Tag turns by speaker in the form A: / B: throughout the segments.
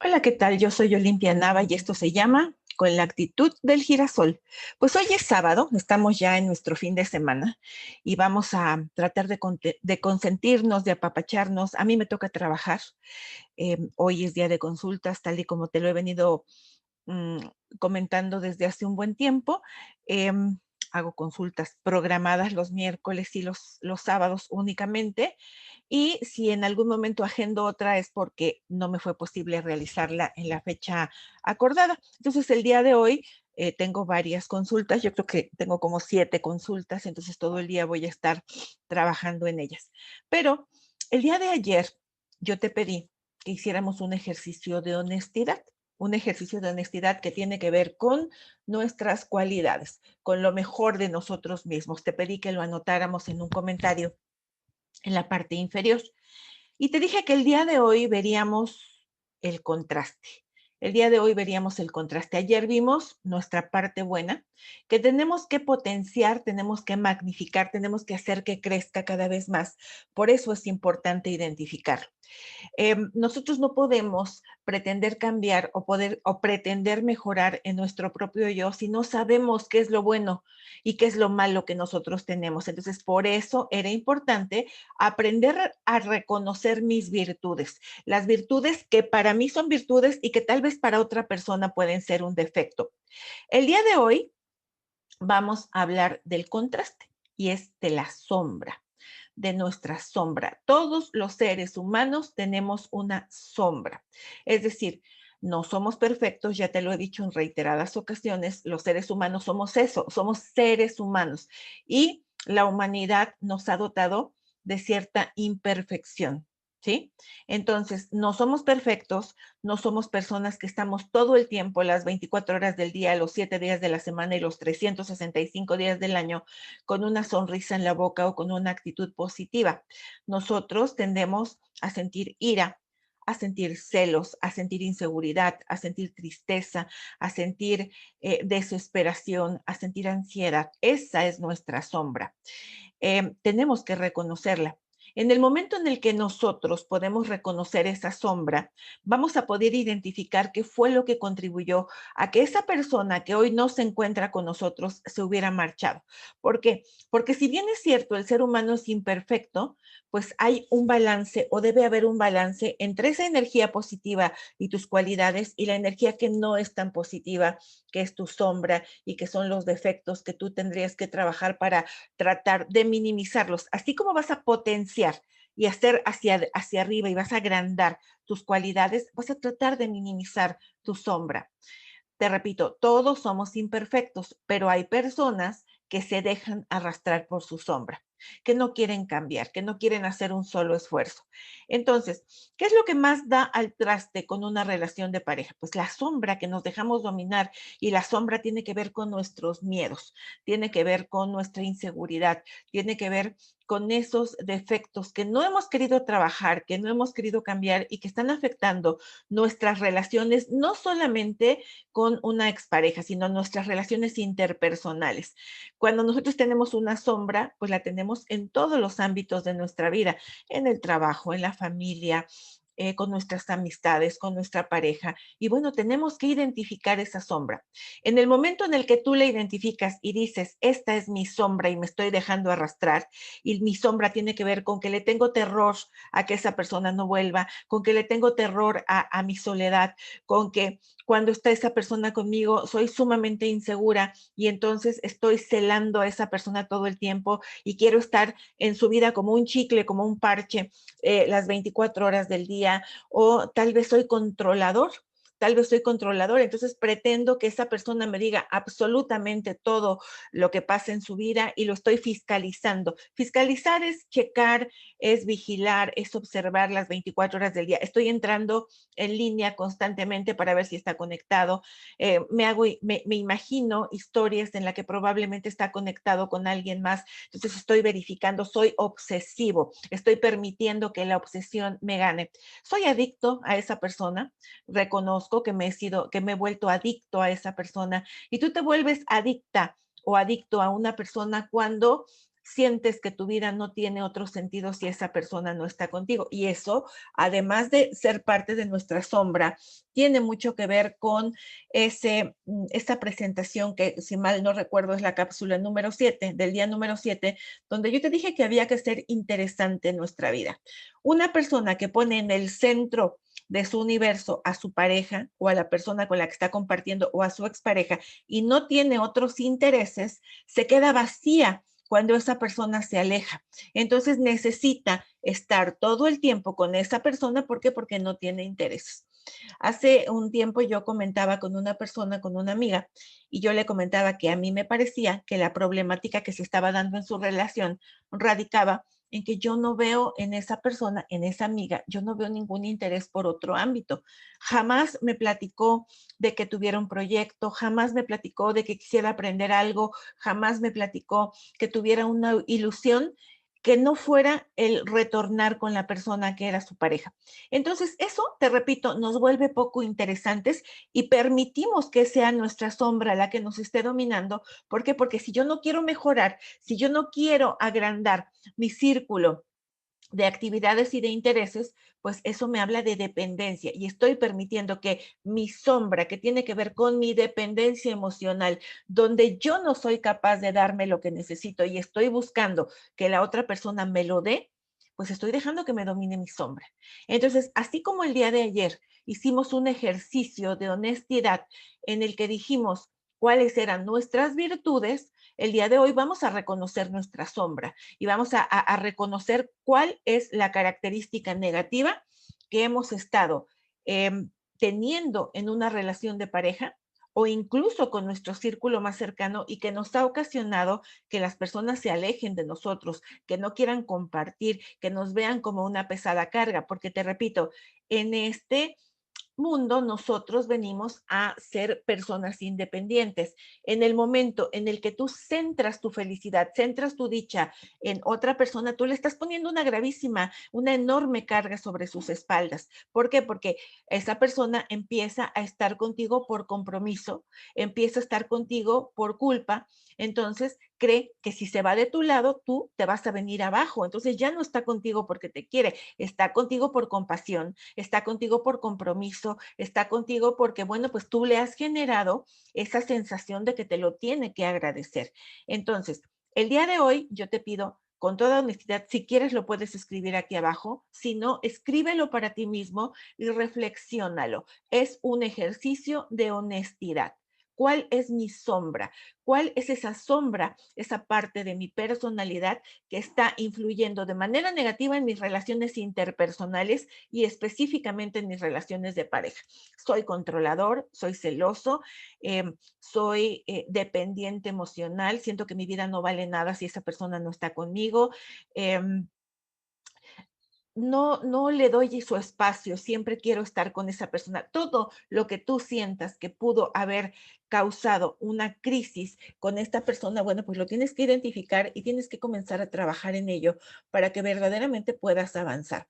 A: Hola, ¿qué tal? Yo soy Olimpia Nava y esto se llama Con la actitud del girasol. Pues hoy es sábado, estamos ya en nuestro fin de semana y vamos a tratar de consentirnos, de apapacharnos. A mí me toca trabajar. Hoy es día de consultas, tal y como te lo he venido mm, comentando desde hace un buen tiempo. Hago consultas programadas los miércoles y los sábados únicamente. Y si en algún momento agendo otra es porque no me fue posible realizarla en la fecha acordada. Entonces, el día de hoy tengo varias consultas. Yo creo que tengo como 7 consultas, entonces todo el día voy a estar trabajando en ellas. Pero el día de ayer yo te pedí que hiciéramos un ejercicio de honestidad que tiene que ver con nuestras cualidades, con lo mejor de nosotros mismos. Te pedí que lo anotáramos en un comentario en la parte inferior. Y te dije que el día de hoy veríamos el contraste. El día de hoy veríamos el contraste. Ayer vimos nuestra parte buena, que tenemos que potenciar, tenemos que magnificar, tenemos que hacer que crezca cada vez más. Por eso es importante identificarlo. Nosotros no podemos pretender cambiar o pretender mejorar en nuestro propio yo si no sabemos qué es lo bueno y qué es lo malo que nosotros tenemos. Entonces, por eso era importante aprender a reconocer mis virtudes, las virtudes que para mí son virtudes y que tal vez para otra persona pueden ser un defecto. El día de hoy vamos a hablar del contraste y es de la sombra, de nuestra sombra. Todos los seres humanos tenemos una sombra. Es decir, no somos perfectos, ya te lo he dicho en reiteradas ocasiones, los seres humanos somos eso, somos seres humanos y la humanidad nos ha dotado de cierta imperfección. ¿Sí? Entonces, no somos perfectos, no somos personas que estamos todo el tiempo, las 24 horas del día, los 7 días de la semana y los 365 días del año con una sonrisa en la boca o con una actitud positiva. Nosotros tendemos a sentir ira, a sentir celos, a sentir inseguridad, a sentir tristeza, a sentir desesperación, a sentir ansiedad. Esa es nuestra sombra. Tenemos que reconocerla. En el momento en el que nosotros podemos reconocer esa sombra, vamos a poder identificar qué fue lo que contribuyó a que esa persona que hoy no se encuentra con nosotros se hubiera marchado. ¿Por qué? Porque si bien es cierto, el ser humano es imperfecto, pues hay un balance o debe haber un balance entre esa energía positiva y tus cualidades y la energía que no es tan positiva, que es tu sombra y que son los defectos que tú tendrías que trabajar para tratar de minimizarlos, así como vas a potenciar y hacer hacia arriba y vas a agrandar tus cualidades, vas a tratar de minimizar tu sombra. Te repito, todos somos imperfectos, pero hay personas que se dejan arrastrar por su sombra, que no quieren cambiar, que no quieren hacer un solo esfuerzo. Entonces, ¿qué es lo que más da al traste con una relación de pareja? Pues la sombra que nos dejamos dominar y la sombra tiene que ver con nuestros miedos, tiene que ver con nuestra inseguridad, tiene que ver con esos defectos que no hemos querido trabajar, que no hemos querido cambiar y que están afectando nuestras relaciones, no solamente con una expareja, sino nuestras relaciones interpersonales. Cuando nosotros tenemos una sombra, pues la tenemos en todos los ámbitos de nuestra vida, en el trabajo, en la familia, con nuestras amistades, con nuestra pareja. Y bueno, tenemos que identificar esa sombra. En el momento en el que tú la identificas y dices, esta es mi sombra y me estoy dejando arrastrar, y mi sombra tiene que ver con que le tengo terror a que esa persona no vuelva, con que le tengo terror a mi soledad, con que cuando está esa persona conmigo soy sumamente insegura y entonces estoy celando a esa persona todo el tiempo y quiero estar en su vida como un chicle, como un parche, las 24 horas del día, o tal vez soy controlador, entonces pretendo que esa persona me diga absolutamente todo lo que pasa en su vida y lo estoy fiscalizando. Fiscalizar es checar, es vigilar, es observar las 24 horas del día. Estoy entrando en línea constantemente para ver si está conectado. Me imagino historias en las que probablemente está conectado con alguien más. Entonces estoy verificando, soy obsesivo, estoy permitiendo que la obsesión me gane. Soy adicto a esa persona, reconozco que me he vuelto adicto a esa persona y tú te vuelves adicta o adicto a una persona cuando sientes que tu vida no tiene otro sentido si esa persona no está contigo. Y eso, además de ser parte de nuestra sombra, tiene mucho que ver con esa presentación que, si mal no recuerdo, es la cápsula número 7, del día número 7, donde yo te dije que había que ser interesante en nuestra vida. Una persona que pone en el centro de su universo a su pareja o a la persona con la que está compartiendo o a su expareja y no tiene otros intereses, se queda vacía cuando esa persona se aleja. Entonces necesita estar todo el tiempo con esa persona. ¿Por qué? Porque no tiene intereses. Hace un tiempo yo comentaba con una persona, con una amiga, y yo le comentaba que a mí me parecía que la problemática que se estaba dando en su relación radicaba en que yo no veo en esa persona, en esa amiga, yo no veo ningún interés por otro ámbito. Jamás me platicó de que tuviera un proyecto, jamás me platicó de que quisiera aprender algo, jamás me platicó que tuviera una ilusión que no fuera el retornar con la persona que era su pareja. Entonces, eso, te repito, nos vuelve poco interesantes y permitimos que sea nuestra sombra la que nos esté dominando. ¿Por qué? Porque si yo no quiero mejorar, si yo no quiero agrandar mi círculo de actividades y de intereses, pues eso me habla de dependencia y estoy permitiendo que mi sombra, que tiene que ver con mi dependencia emocional, donde yo no soy capaz de darme lo que necesito y estoy buscando que la otra persona me lo dé, pues estoy dejando que me domine mi sombra. Entonces, así como el día de ayer hicimos un ejercicio de honestidad en el que dijimos cuáles eran nuestras virtudes, el día de hoy vamos a reconocer nuestra sombra y vamos a reconocer cuál es la característica negativa que hemos estado eh, teniendo en una relación de pareja o incluso con nuestro círculo más cercano y que nos ha ocasionado que las personas se alejen de nosotros, que no quieran compartir, que nos vean como una pesada carga, porque te repito, en este mundo nosotros venimos a ser personas independientes. En el momento en el que tú centras tu felicidad, centras tu dicha en otra persona, tú le estás poniendo una gravísima, una enorme carga sobre sus espaldas. ¿Por qué? Porque esa persona empieza a estar contigo por compromiso, empieza a estar contigo por culpa, entonces cree que si se va de tu lado, tú te vas a venir abajo. Entonces ya no está contigo porque te quiere, está contigo por compasión, está contigo por compromiso, está contigo porque, bueno, pues tú le has generado esa sensación de que te lo tiene que agradecer. Entonces, el día de hoy yo te pido con toda honestidad, si quieres lo puedes escribir aquí abajo, si no, escríbelo para ti mismo y reflexiónalo. Es un ejercicio de honestidad. ¿Cuál es mi sombra? ¿Cuál es esa sombra, esa parte de mi personalidad que está influyendo de manera negativa en mis relaciones interpersonales y específicamente en mis relaciones de pareja? Soy controlador, soy celoso, soy dependiente emocional, siento que mi vida no vale nada si esa persona no está conmigo. Eh, no le doy su espacio, siempre quiero estar con esa persona. Todo lo que tú sientas que pudo haber causado una crisis con esta persona, bueno, pues lo tienes que identificar y tienes que comenzar a trabajar en ello para que verdaderamente puedas avanzar.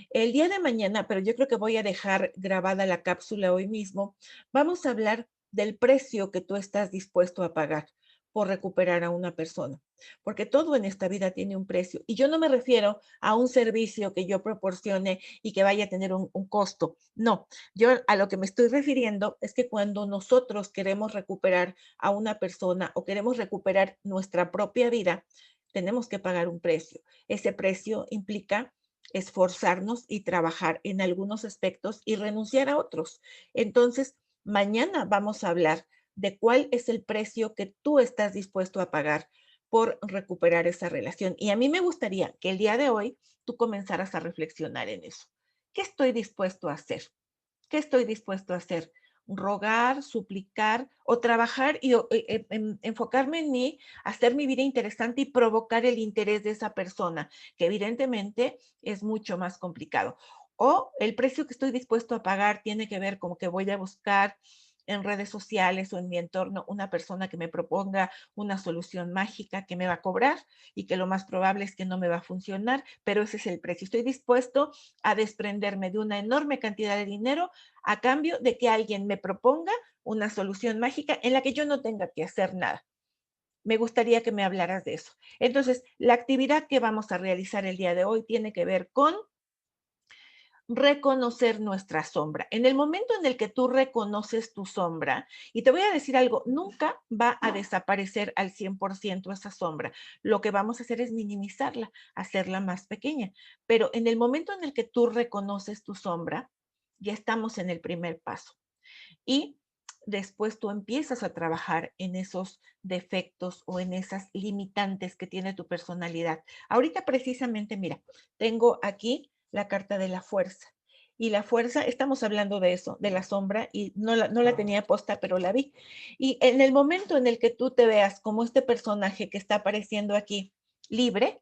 A: El día de mañana, pero yo creo que voy a dejar grabada la cápsula hoy mismo, vamos a hablar del precio que tú estás dispuesto a pagar por recuperar a una persona, porque todo en esta vida tiene un precio. Y yo no me refiero a un servicio que yo proporcione y que vaya a tener un costo. No, yo a lo que me estoy refiriendo es que cuando nosotros queremos recuperar a una persona o queremos recuperar nuestra propia vida, tenemos que pagar un precio. Ese precio implica esforzarnos y trabajar en algunos aspectos y renunciar a otros. Entonces, mañana vamos a hablar de cuál es el precio que tú estás dispuesto a pagar por recuperar esa relación. Y a mí me gustaría que el día de hoy tú comenzaras a reflexionar en eso. ¿Qué estoy dispuesto a hacer? ¿Qué estoy dispuesto a hacer? Rogar, suplicar o trabajar y enfocarme en mí, hacer mi vida interesante y provocar el interés de esa persona, que evidentemente es mucho más complicado. O el precio que estoy dispuesto a pagar tiene que ver con que voy a buscar en redes sociales o en mi entorno una persona que me proponga una solución mágica que me va a cobrar y que lo más probable es que no me va a funcionar, pero ese es el precio. Estoy dispuesto a desprenderme de una enorme cantidad de dinero a cambio de que alguien me proponga una solución mágica en la que yo no tenga que hacer nada. me gustaría que me hablaras de eso. Entonces, la actividad que vamos a realizar el día de hoy tiene que ver con reconocer nuestra sombra. En el momento en el que tú reconoces tu sombra, y te voy a decir algo, nunca va a desaparecer al 100% esa sombra. Lo que vamos a hacer es minimizarla, hacerla más pequeña. Pero en el momento en el que tú reconoces tu sombra, ya estamos en el primer paso. Y después tú empiezas a trabajar en esos defectos o en esas limitantes que tiene tu personalidad. Ahorita precisamente, mira, tengo aquí la carta de la fuerza. Y la fuerza, estamos hablando de eso, de la sombra, y no la tenía puesta, pero la vi. Y en el momento en el que tú te veas como este personaje que está apareciendo aquí, libre,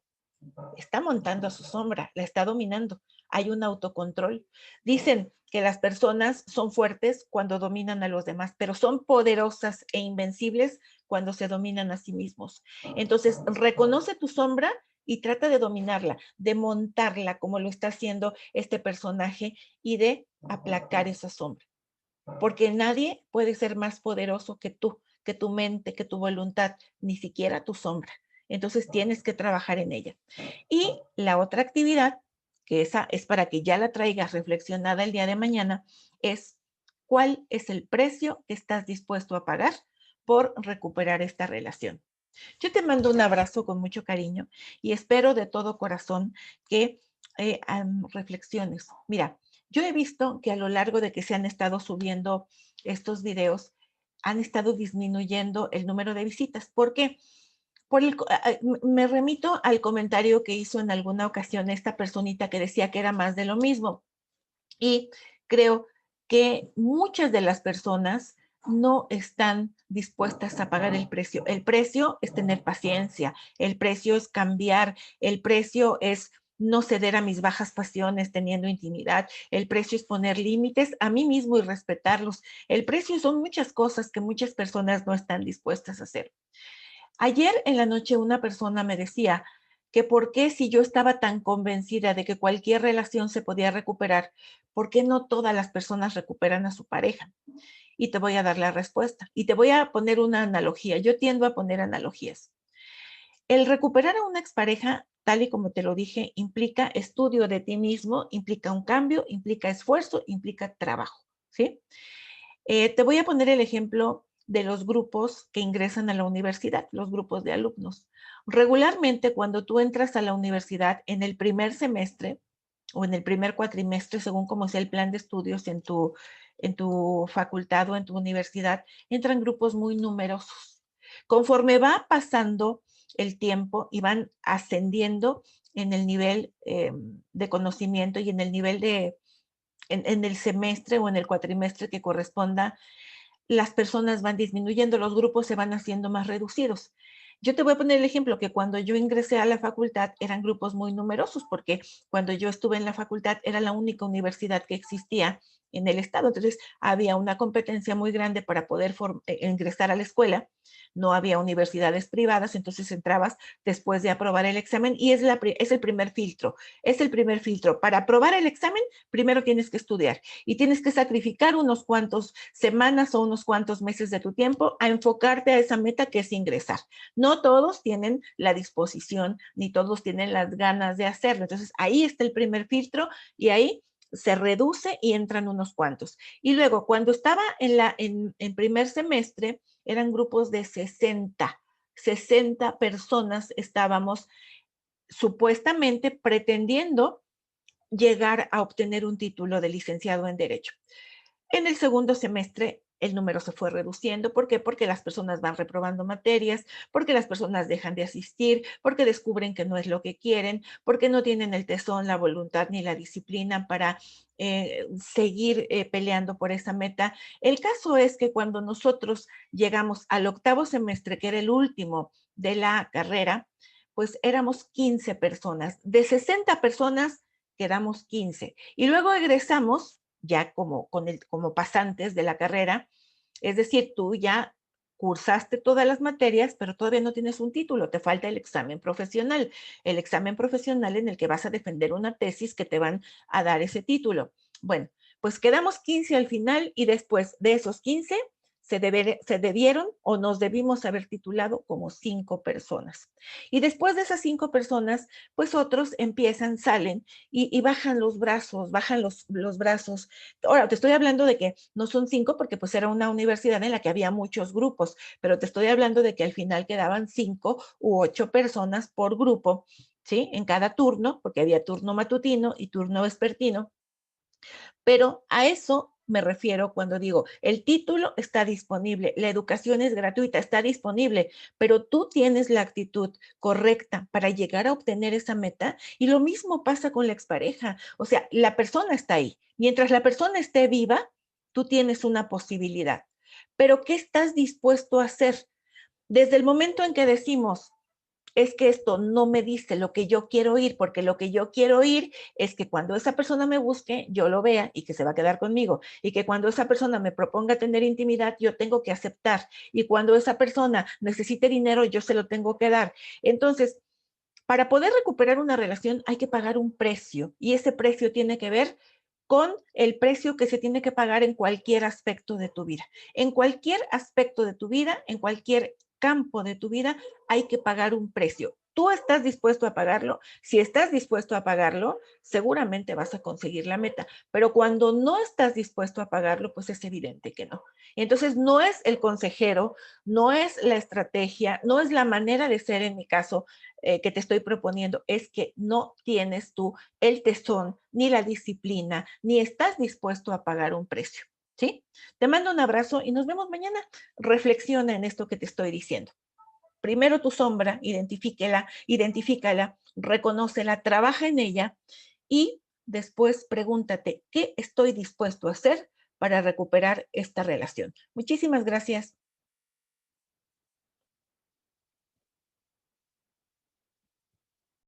A: está montando a su sombra, la está dominando. Hay un autocontrol. Dicen que las personas son fuertes cuando dominan a los demás, pero son poderosas e invencibles cuando se dominan a sí mismos. Entonces, reconoce tu sombra y trata de dominarla, de montarla como lo está haciendo este personaje y de aplacar esa sombra. Porque nadie puede ser más poderoso que tu mente, que tu voluntad, ni siquiera tu sombra. Entonces tienes que trabajar en ella. Y la otra actividad, que esa es para que ya la traigas reflexionada el día de mañana, es cuál es el precio que estás dispuesto a pagar por recuperar esta relación. Yo te mando un abrazo con mucho cariño y espero de todo corazón que reflexiones. Mira, yo he visto que a lo largo de que se han estado subiendo estos videos, han estado disminuyendo el número de visitas. ¿Por qué? Me remito al comentario que hizo en alguna ocasión esta personita que decía que era más de lo mismo. Y creo que muchas de las personas no están dispuestas a pagar el precio. El precio es tener paciencia, el precio es cambiar, el precio es no ceder a mis bajas pasiones teniendo intimidad, el precio es poner límites a mí mismo y respetarlos. El precio son muchas cosas que muchas personas no están dispuestas a hacer. Ayer en la noche una persona me decía que por qué si yo estaba tan convencida de que cualquier relación se podía recuperar, ¿por qué no todas las personas recuperan a su pareja? Y te voy a dar la respuesta. Y te voy a poner una analogía. Yo tiendo a poner analogías. El recuperar a una expareja, tal y como te lo dije, implica estudio de ti mismo, implica un cambio, implica esfuerzo, implica trabajo, ¿sí? Te voy a poner el ejemplo de los grupos que ingresan a la universidad, los grupos de alumnos. Regularmente, cuando tú entras a la universidad en el primer semestre o en el primer cuatrimestre, según como sea el plan de estudios en tu facultad o en tu universidad, entran grupos muy numerosos. Conforme va pasando el tiempo y van ascendiendo en el nivel de conocimiento y en el nivel en el semestre o en el cuatrimestre que corresponda, las personas van disminuyendo, los grupos se van haciendo más reducidos. Yo te voy a poner el ejemplo que cuando yo ingresé a la facultad eran grupos muy numerosos, porque cuando yo estuve en la facultad era la única universidad que existía en el estado, entonces había una competencia muy grande para poder ingresar a la escuela, no había universidades privadas, entonces entrabas después de aprobar el examen y es el primer filtro, es el primer filtro. Para aprobar el examen, primero tienes que estudiar y tienes que sacrificar unos cuantos semanas o unos cuantos meses de tu tiempo a enfocarte a esa meta que es ingresar. No todos tienen la disposición ni todos tienen las ganas de hacerlo. Entonces ahí está el primer filtro y ahí se reduce y entran unos cuantos. Y luego, cuando estaba en primer semestre, eran grupos de 60 personas estábamos supuestamente pretendiendo llegar a obtener un título de licenciado en Derecho. En el segundo semestre el número se fue reduciendo. ¿Por qué? Porque las personas van reprobando materias, porque las personas dejan de asistir, porque descubren que no es lo que quieren, porque no tienen el tesón, la voluntad ni la disciplina para seguir peleando por esa meta. El caso es que cuando nosotros llegamos al octavo semestre, que era el último de la carrera, pues éramos 15 personas. De 60 personas quedamos 15. Y luego egresamos ya como pasantes de la carrera, es decir, tú ya cursaste todas las materias, pero todavía no tienes un título, te falta el examen profesional en el que vas a defender una tesis que te van a dar ese título. Bueno, pues quedamos 15 al final y después de esos 15 se debieron o nos debimos haber titulado como 5 personas. Y después de esas 5 personas, pues otros empiezan, salen y bajan los brazos, bajan los brazos. Ahora, te estoy hablando de que no son 5 porque pues era una universidad en la que había muchos grupos, pero te estoy hablando de que al final quedaban 5 u 8 personas por grupo, ¿sí? En cada turno, porque había turno matutino y turno vespertino. Pero a eso me refiero cuando digo, el título está disponible, la educación es gratuita, está disponible, pero tú tienes la actitud correcta para llegar a obtener esa meta. Y lo mismo pasa con la expareja. O sea, la persona está ahí. Mientras la persona esté viva, tú tienes una posibilidad. Pero ¿qué estás dispuesto a hacer? Desde el momento en que decimos, es que esto no me dice lo que yo quiero oír, porque lo que yo quiero oír es que cuando esa persona me busque, yo lo vea y que se va a quedar conmigo, y que cuando esa persona me proponga tener intimidad, yo tengo que aceptar, y cuando esa persona necesite dinero, yo se lo tengo que dar. Entonces, para poder recuperar una relación hay que pagar un precio, y ese precio tiene que ver con el precio que se tiene que pagar en cualquier aspecto de tu vida. En cualquier aspecto de tu vida, en cualquier campo de tu vida, hay que pagar un precio. ¿Tú estás dispuesto a pagarlo? Si estás dispuesto a pagarlo, seguramente vas a conseguir la meta, pero cuando no estás dispuesto a pagarlo, pues es evidente que no. Entonces, no es el consejero, no es la estrategia, no es la manera de ser en mi caso que te estoy proponiendo, es que no tienes tú el tesón, ni la disciplina, ni estás dispuesto a pagar un precio. ¿Sí? Te mando un abrazo y nos vemos mañana. Reflexiona en esto que te estoy diciendo. Primero tu sombra, identifícala, reconócela, trabaja en ella y después pregúntate, ¿qué estoy dispuesto a hacer para recuperar esta relación? Muchísimas gracias.